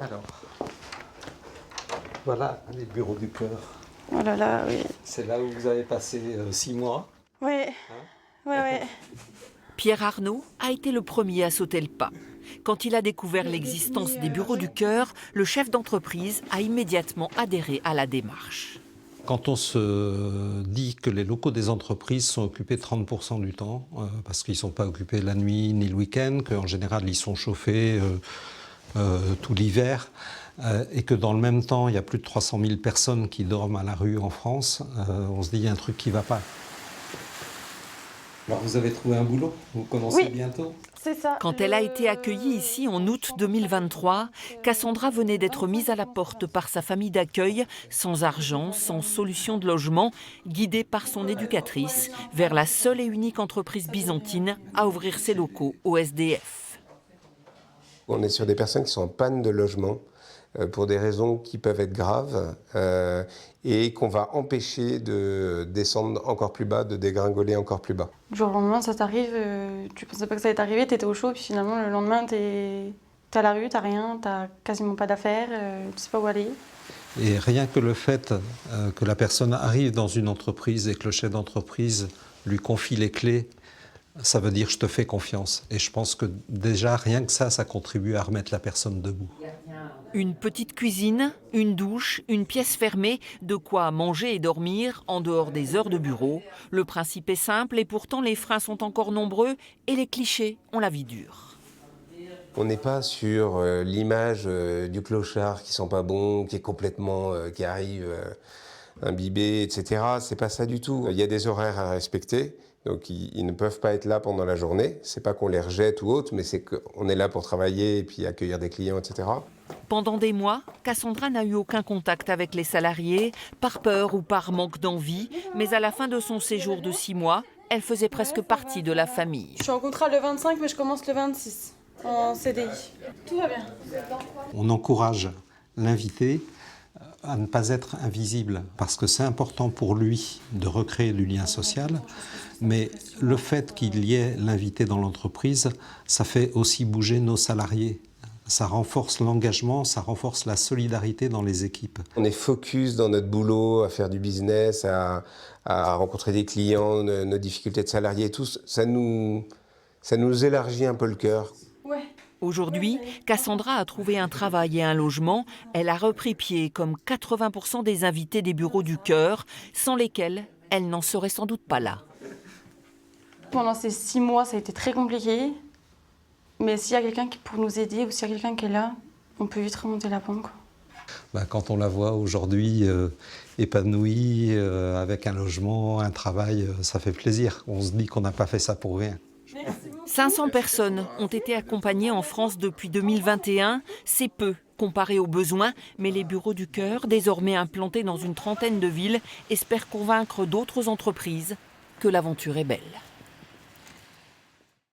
Alors, voilà les bureaux du cœur. Oh là là, oui. C'est là où vous avez passé 6 mois. Oui, oui. Pierre Arnaud a été le premier à sauter le pas. Quand il a découvert l'existence des bureaux du cœur, le chef d'entreprise a immédiatement adhéré à la démarche. Quand on se dit que les locaux des entreprises sont occupés 30% du temps, parce qu'ils ne sont pas occupés la nuit ni le week-end, qu'en général ils sont chauffés tout l'hiver, et que dans le même temps il y a plus de 300 000 personnes qui dorment à la rue en France, on se dit qu'il y a un truc qui ne va pas. Alors vous avez trouvé un boulot, vous commencez bientôt ? C'est ça. Quand elle a été accueillie ici en août 2023, Cassandra venait d'être mise à la porte par sa famille d'accueil, sans argent, sans solution de logement, guidée par son éducatrice vers la seule et unique entreprise byzantine à ouvrir ses locaux au SDF. On est sur des personnes qui sont en panne de logement pour des raisons qui peuvent être graves et qu'on va empêcher de descendre encore plus bas, de dégringoler encore plus bas. Du jour au lendemain, ça t'arrive, tu pensais pas que ça allait t'arriver, t'étais au chaud, puis finalement le lendemain, t'es à la rue, t'as rien, t'as quasiment pas d'affaires, tu sais pas où aller. Et rien que le fait que la personne arrive dans une entreprise et que le chef d'entreprise lui confie les clés, ça veut dire je te fais confiance. Et je pense que déjà, rien que ça contribue à remettre la personne debout. Une petite cuisine, une douche, une pièce fermée, de quoi manger et dormir en dehors des heures de bureau. Le principe est simple et pourtant les freins sont encore nombreux et les clichés ont la vie dure. On n'est pas sur l'image du clochard qui sent pas bon, qui est complètement, qui arrive imbibé, etc. C'est pas ça du tout. Il y a des horaires à respecter. Donc ils ne peuvent pas être là pendant la journée. C'est pas qu'on les rejette ou autre, mais c'est qu'on est là pour travailler et puis accueillir des clients, etc. Pendant des mois, Cassandra n'a eu aucun contact avec les salariés, par peur ou par manque d'envie. Mais à la fin de son séjour de 6 mois, elle faisait presque partie de la famille. Je suis en contrat le 25, mais je commence le 26 en CDI. Tout va bien. On encourage l'invité à ne pas être invisible, parce que c'est important pour lui de recréer du lien social, mais le fait qu'il y ait l'invité dans l'entreprise, ça fait aussi bouger nos salariés. Ça renforce l'engagement, ça renforce la solidarité dans les équipes. On est focus dans notre boulot, à faire du business, à rencontrer des clients, nos difficultés de salariés, tout ça nous élargit un peu le cœur. Aujourd'hui, Cassandra a trouvé un travail et un logement. Elle a repris pied comme 80% des invités des bureaux du cœur, sans lesquels elle n'en serait sans doute pas là. Pendant ces 6 mois, ça a été très compliqué. Mais s'il y a quelqu'un qui peut nous aider ou s'il y a quelqu'un qui est là, on peut vite remonter la pente. Quand on la voit aujourd'hui épanouie, avec un logement, un travail, ça fait plaisir. On se dit qu'on n'a pas fait ça pour rien. 500 personnes ont été accompagnées en France depuis 2021. C'est peu comparé aux besoins, mais les bureaux du cœur, désormais implantés dans une trentaine de villes, espèrent convaincre d'autres entreprises que l'aventure est belle.